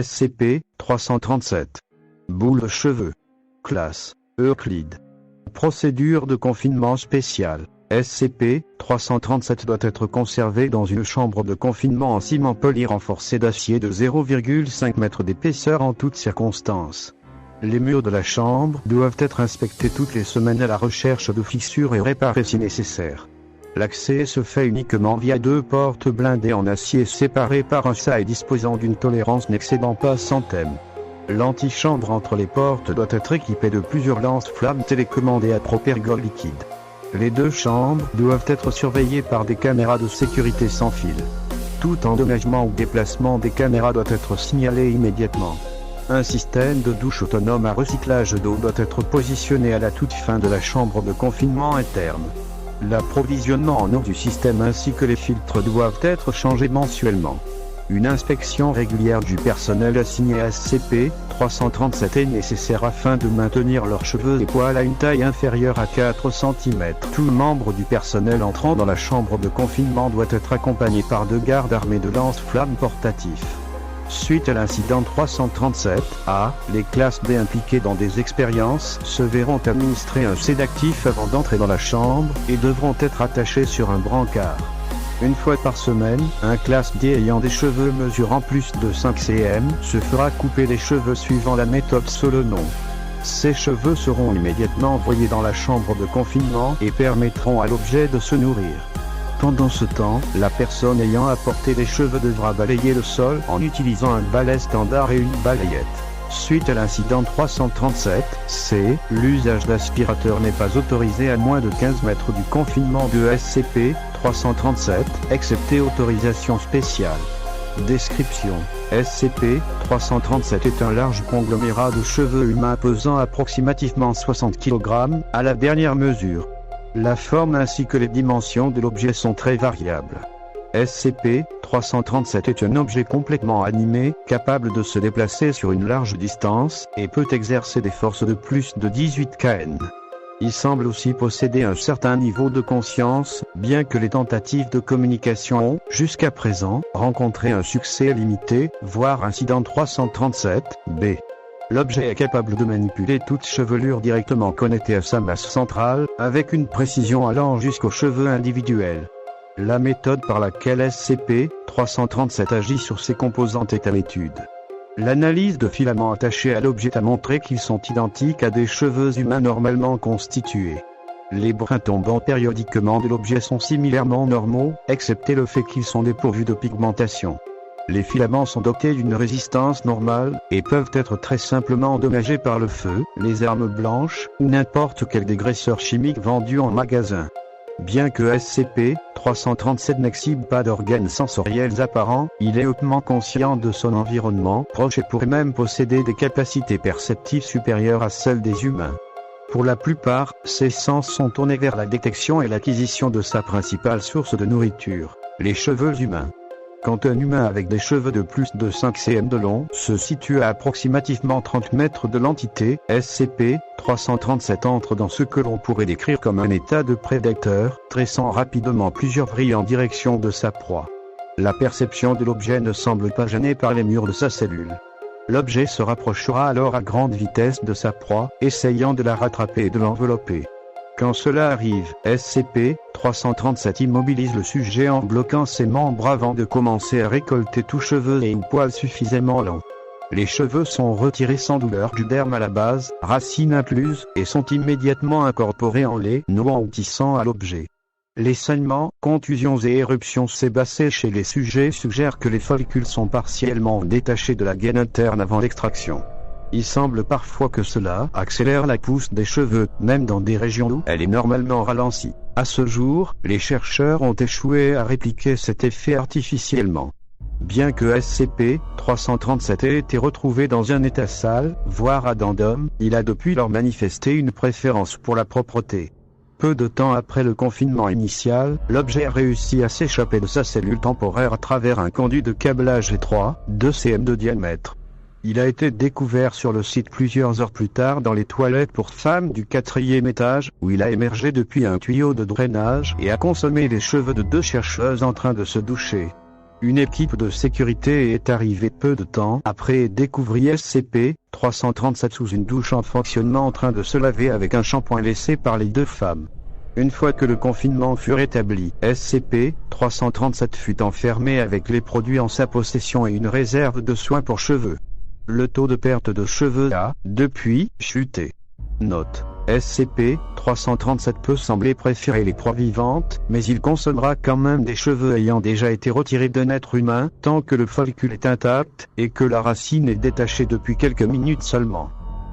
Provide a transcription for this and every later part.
SCP-337. Boule de cheveux. Classe Euclide. Procédure de confinement spéciale. SCP-337 doit être conservé dans une chambre de confinement en ciment poli renforcé d'acier de 0,5 m d'épaisseur en toutes circonstances. Les murs de la chambre doivent être inspectés toutes les semaines à la recherche de fissures et réparés si nécessaire. L'accès se fait uniquement via 2 portes blindées en acier séparées par un seuil disposant d'une tolérance n'excédant pas 100 m. L'antichambre entre les portes doit être équipée de plusieurs lance-flammes télécommandées à propergol liquide. Les 2 chambres doivent être surveillées par des caméras de sécurité sans fil. Tout endommagement ou déplacement des caméras doit être signalé immédiatement. Un système de douche autonome à recyclage d'eau doit être positionné à la toute fin de la chambre de confinement interne. L'approvisionnement en eau du système ainsi que les filtres doivent être changés mensuellement. Une inspection régulière du personnel assigné à SCP-337 est nécessaire afin de maintenir leurs cheveux et poils à une taille inférieure à 4 cm. Tout membre du personnel entrant dans la chambre de confinement doit être accompagné par 2 gardes armés de lance-flammes portatifs. Suite à l'incident 337-A, les classes D impliquées dans des expériences se verront administrer un sédatif avant d'entrer dans la chambre et devront être attachées sur un brancard. Une fois par semaine, un classe D ayant des cheveux mesurant plus de 5 cm se fera couper les cheveux suivant la méthode Solonon. Ces cheveux seront immédiatement envoyés dans la chambre de confinement et permettront à l'objet de se nourrir. Pendant ce temps, la personne ayant apporté les cheveux devra balayer le sol en utilisant un balai standard et une balayette. Suite à l'incident 337-C, l'usage d'aspirateur n'est pas autorisé à moins de 15 mètres du confinement de SCP-337, excepté autorisation spéciale. Description. SCP-337 est un large conglomérat de cheveux humains pesant approximativement 60 kg, à la dernière mesure. La forme ainsi que les dimensions de l'objet sont très variables. SCP-337 est un objet complètement animé, capable de se déplacer sur une large distance, et peut exercer des forces de plus de 18 kN. Il semble aussi posséder un certain niveau de conscience, bien que les tentatives de communication ont, jusqu'à présent, rencontré un succès limité, voire incident 337-B. L'objet est capable de manipuler toute chevelure directement connectée à sa masse centrale, avec une précision allant jusqu'aux cheveux individuels. La méthode par laquelle SCP-337 agit sur ces composantes est à l'étude. L'analyse de filaments attachés à l'objet a montré qu'ils sont identiques à des cheveux humains normalement constitués. Les brins tombant périodiquement de l'objet sont similairement normaux, excepté le fait qu'ils sont dépourvus de pigmentation. Les filaments sont dotés d'une résistance normale, et peuvent être très simplement endommagés par le feu, les armes blanches, ou n'importe quel dégraisseur chimique vendu en magasin. Bien que SCP-337 n'exhibe pas d'organes sensoriels apparents, il est hautement conscient de son environnement proche et pourrait même posséder des capacités perceptives supérieures à celles des humains. Pour la plupart, ses sens sont tournés vers la détection et l'acquisition de sa principale source de nourriture, les cheveux humains. Quand un humain avec des cheveux de plus de 5 cm de long se situe à approximativement 30 mètres de l'entité, SCP-337 entre dans ce que l'on pourrait décrire comme un état de prédateur, tressant rapidement plusieurs vrilles en direction de sa proie. La perception de l'objet ne semble pas gênée par les murs de sa cellule. L'objet se rapprochera alors à grande vitesse de sa proie, essayant de la rattraper et de l'envelopper. Quand cela arrive, SCP-337 immobilise le sujet en bloquant ses membres avant de commencer à récolter tout cheveux et ou poil suffisamment long. Les cheveux sont retirés sans douleur du derme à la base, racine incluse, et sont immédiatement incorporés en lait nouant ou tissant à l'objet. Les saignements, contusions et éruptions sébacées chez les sujets suggèrent que les follicules sont partiellement détachés de la gaine interne avant l'extraction. Il semble parfois que cela accélère la pousse des cheveux, même dans des régions où elle est normalement ralentie. À ce jour, les chercheurs ont échoué à répliquer cet effet artificiellement. Bien que SCP-337 ait été retrouvé dans un état sale, voire addendum, il a depuis lors manifesté une préférence pour la propreté. Peu de temps après le confinement initial, l'objet a réussi à s'échapper de sa cellule temporaire à travers un conduit de câblage étroit, 2 cm de diamètre. Il a été découvert sur le site plusieurs heures plus tard dans les toilettes pour femmes du 4e étage, où il a émergé depuis un tuyau de drainage et a consommé les cheveux de 2 chercheuses en train de se doucher. Une équipe de sécurité est arrivée peu de temps après et découvrit SCP-337 sous une douche en fonctionnement en train de se laver avec un shampoing laissé par les deux femmes. Une fois que le confinement fut rétabli, SCP-337 fut enfermé avec les produits en sa possession et une réserve de soins pour cheveux. Le taux de perte de cheveux a, depuis, chuté. Note. SCP-337 peut sembler préférer les proies vivantes, mais il consommera quand même des cheveux ayant déjà été retirés d'un être humain, tant que le follicule est intact, et que la racine est détachée depuis quelques minutes seulement.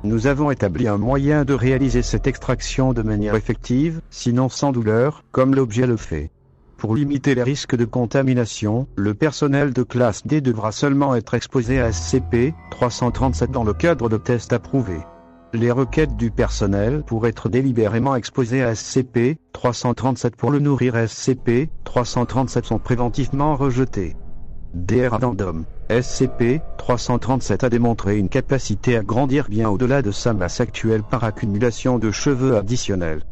Nous avons établi un moyen de réaliser cette extraction de manière effective, sinon sans douleur, comme l'objet le fait. Pour limiter les risques de contamination, le personnel de classe D devra seulement être exposé à SCP-337 dans le cadre de tests approuvés. Les requêtes du personnel pour être délibérément exposé à SCP-337 pour le nourrir SCP-337 sont préventivement rejetées. DR Addendum. SCP-337 a démontré une capacité à grandir bien au-delà de sa masse actuelle par accumulation de cheveux additionnels.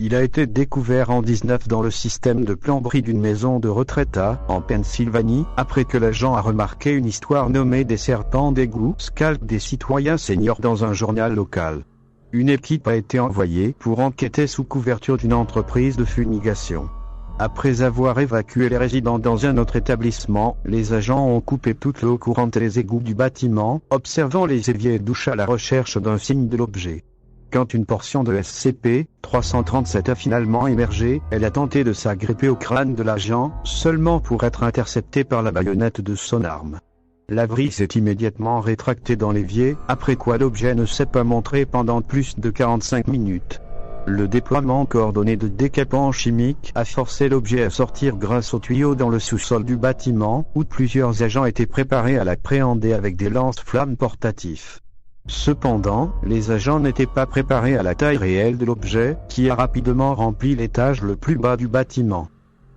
Il a été découvert en 19 dans le système de plomberie d'une maison de retraite en Pennsylvanie, après que l'agent a remarqué une histoire nommée des serpents d'égout scalp des citoyens seniors dans un journal local. Une équipe a été envoyée pour enquêter sous couverture d'une entreprise de fumigation. Après avoir évacué les résidents dans un autre établissement, les agents ont coupé toute l'eau courante et les égouts du bâtiment, observant les éviers et douches à la recherche d'un signe de l'objet. Quand une portion de SCP-337 a finalement émergé, elle a tenté de s'agripper au crâne de l'agent, seulement pour être interceptée par la baïonnette de son arme. L'abri s'est immédiatement rétracté dans l'évier, après quoi l'objet ne s'est pas montré pendant plus de 45 minutes. Le déploiement coordonné de décapants chimiques a forcé l'objet à sortir grâce aux tuyaux dans le sous-sol du bâtiment, où plusieurs agents étaient préparés à l'appréhender avec des lance-flammes portatifs. Cependant, les agents n'étaient pas préparés à la taille réelle de l'objet, qui a rapidement rempli l'étage le plus bas du bâtiment.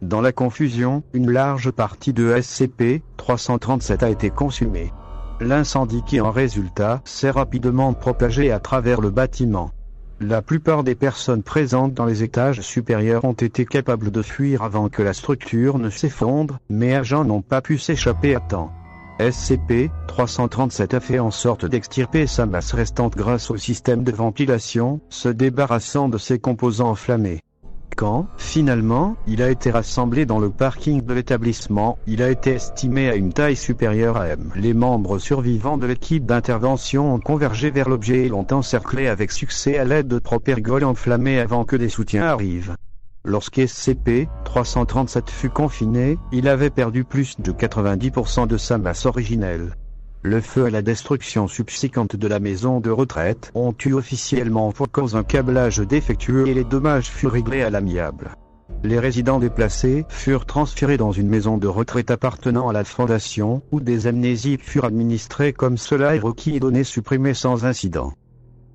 Dans la confusion, une large partie de SCP-337 a été consumée. L'incendie qui en résulta s'est rapidement propagé à travers le bâtiment. La plupart des personnes présentes dans les étages supérieurs ont été capables de fuir avant que la structure ne s'effondre, mais les agents n'ont pas pu s'échapper à temps. SCP-337 a fait en sorte d'extirper sa masse restante grâce au système de ventilation, se débarrassant de ses composants enflammés. Quand, finalement, il a été rassemblé dans le parking de l'établissement, il a été estimé à une taille supérieure à M. Les membres survivants de l'équipe d'intervention ont convergé vers l'objet et l'ont encerclé avec succès à l'aide de propergoles enflammées avant que des soutiens arrivent. Lorsqu'SCP-337 fut confiné, il avait perdu plus de 90% de sa masse originelle. Le feu et la destruction subséquente de la maison de retraite ont eu officiellement pour cause un câblage défectueux et les dommages furent réglés à l'amiable. Les résidents déplacés furent transférés dans une maison de retraite appartenant à la fondation, où des amnésiques furent administrées comme cela est requis et données supprimées sans incident.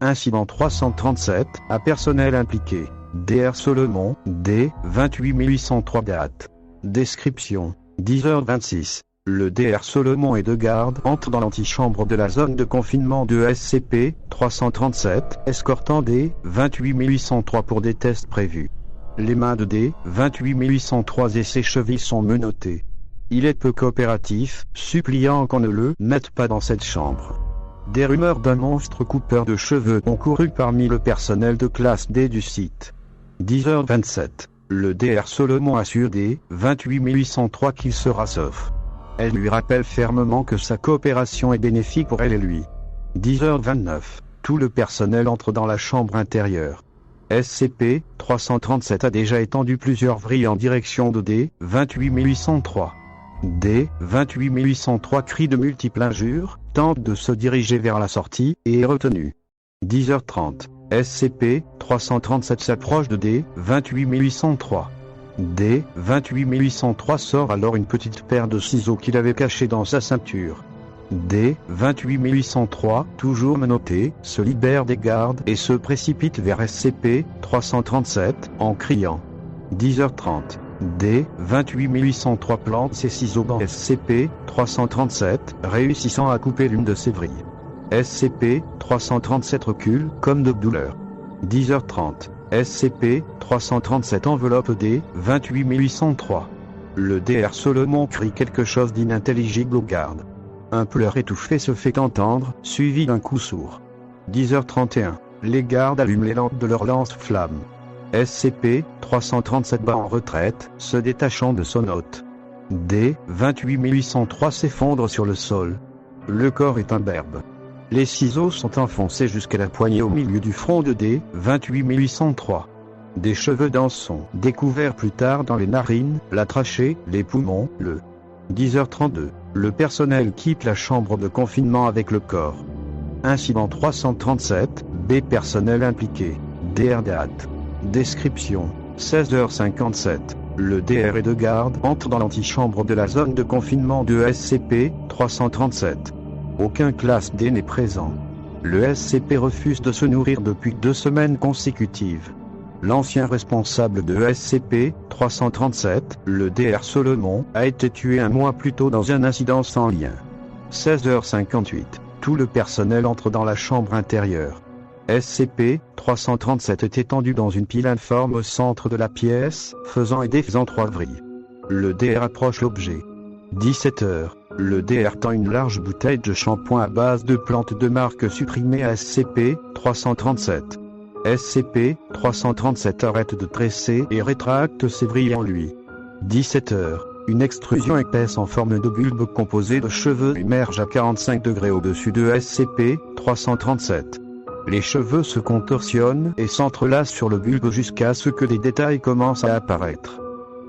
Incident 337, à personnel impliqué. Dr Solomon, D. 28803 date. Description. 10h26. Le Dr Solomon et deux gardes entrent dans l'antichambre de la zone de confinement de SCP-337, escortant D. 28803 pour des tests prévus. Les mains de D. 28803 et ses chevilles sont menottées. Il est peu coopératif, suppliant qu'on ne le mette pas dans cette chambre. Des rumeurs d'un monstre coupeur de cheveux ont couru parmi le personnel de classe D du site. 10h27. Le Dr Solomon assure D. 28803 qu'il sera sauf. Elle lui rappelle fermement que sa coopération est bénéfique pour elle et lui. 10h29. Tout le personnel entre dans la chambre intérieure. SCP-337 a déjà étendu plusieurs vrilles en direction de D. 28803. D. 28803 crie de multiples injures, tente de se diriger vers la sortie, et est retenu. 10h30. SCP-337 s'approche de D. 28803. D. 28803 sort alors une petite paire de ciseaux qu'il avait cachés dans sa ceinture. D. 28803, toujours menotté, se libère des gardes et se précipite vers SCP-337, en criant. 10h30. D. 28803 plante ses ciseaux dans SCP-337, réussissant à couper l'une de ses vrilles. SCP-337 recule, comme de douleur. 10h30. SCP-337 enveloppe D. 28803. Le DR Solomon crie quelque chose d'inintelligible aux gardes. Un pleur étouffé se fait entendre, suivi d'un coup sourd. 10h31. Les gardes allument les lampes de leurs lance-flammes. SCP-337 bat en retraite, se détachant de son hôte. D-28803 s'effondre sur le sol. Le corps est imberbe. Les ciseaux sont enfoncés jusqu'à la poignée au milieu du front de D-28803. Des cheveux denses sont découverts plus tard dans les narines, la trachée, les poumons, le 10h32. Le personnel quitte la chambre de confinement avec le corps. Incident 337, B personnel impliqué. DR date. Description, 16h57. Le DR et deux gardes entrent dans l'antichambre de la zone de confinement de SCP-337. Aucun classe D n'est présent. Le SCP refuse de se nourrir depuis 2 semaines consécutives. L'ancien responsable de SCP-337, le DR Solomon, a été tué un mois plus tôt dans un incident sans lien. 16h58. Tout le personnel entre dans la chambre intérieure. SCP-337 est étendu dans une pile informe au centre de la pièce, faisant et défaisant 3 vrilles. Le DR approche l'objet. 17h. Le DR tend une large bouteille de shampoing à base de plantes de marque supprimée à SCP-337. SCP-337 arrête de tresser et rétracte ses vrilles en lui. 17h. Une extrusion épaisse en forme de bulbe composée de cheveux émerge à 45 degrés au-dessus de SCP-337. Les cheveux se contorsionnent et s'entrelacent sur le bulbe jusqu'à ce que des détails commencent à apparaître.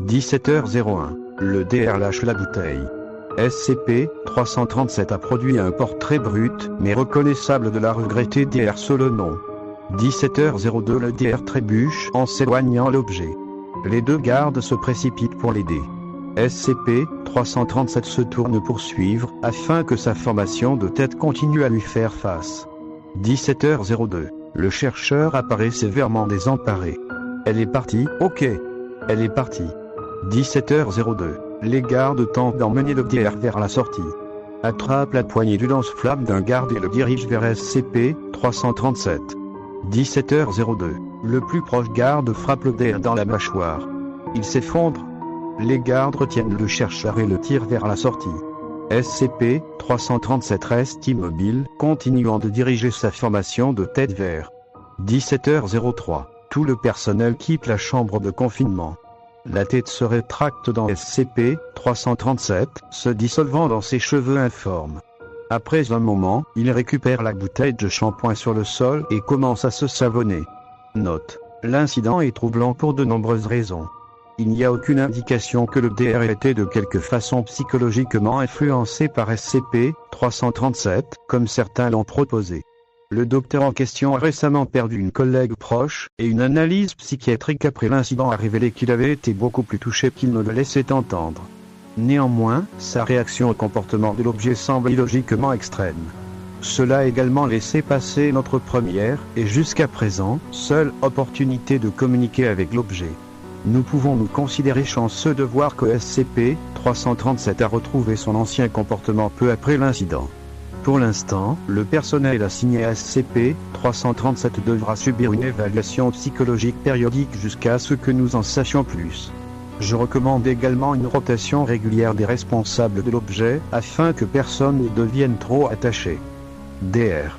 17h01. Le DR lâche la bouteille. SCP-337 a produit un portrait brut, mais reconnaissable de la regrettée DR Solomon. 17h02. Le DR trébuche en s'éloignant l'objet. Les 2 gardes se précipitent pour l'aider. SCP-337 se tourne pour suivre, afin que sa formation de tête continue à lui faire face. 17h02. Le chercheur apparaît sévèrement désemparé. Elle est partie, ok. Elle est partie. 17h02. Les gardes tentent d'emmener le DR vers la sortie. Attrape la poignée du lance-flamme d'un garde et le dirige vers SCP-337. 17h02. Le plus proche garde frappe le DR dans la mâchoire. Il s'effondre. Les gardes retiennent le chercheur et le tirent vers la sortie. SCP-337 reste immobile, continuant de diriger sa formation de tête vers 17h03. Tout le personnel quitte la chambre de confinement. La tête se rétracte dans SCP-337, se dissolvant dans ses cheveux informes. Après un moment, il récupère la bouteille de shampoing sur le sol et commence à se savonner. Note. L'incident est troublant pour de nombreuses raisons. Il n'y a aucune indication que le DR ait été de quelque façon psychologiquement influencé par SCP-337, comme certains l'ont proposé. Le docteur en question a récemment perdu une collègue proche, et une analyse psychiatrique après l'incident a révélé qu'il avait été beaucoup plus touché qu'il ne le laissait entendre. Néanmoins, sa réaction au comportement de l'objet semble illogiquement extrême. Cela a également laissé passer notre première, et jusqu'à présent, seule opportunité de communiquer avec l'objet. Nous pouvons nous considérer chanceux de voir que SCP-337 a retrouvé son ancien comportement peu après l'incident. Pour l'instant, le personnel assigné à SCP-337 devra subir une évaluation psychologique périodique jusqu'à ce que nous en sachions plus. Je recommande également une rotation régulière des responsables de l'objet, afin que personne ne devienne trop attaché. DR.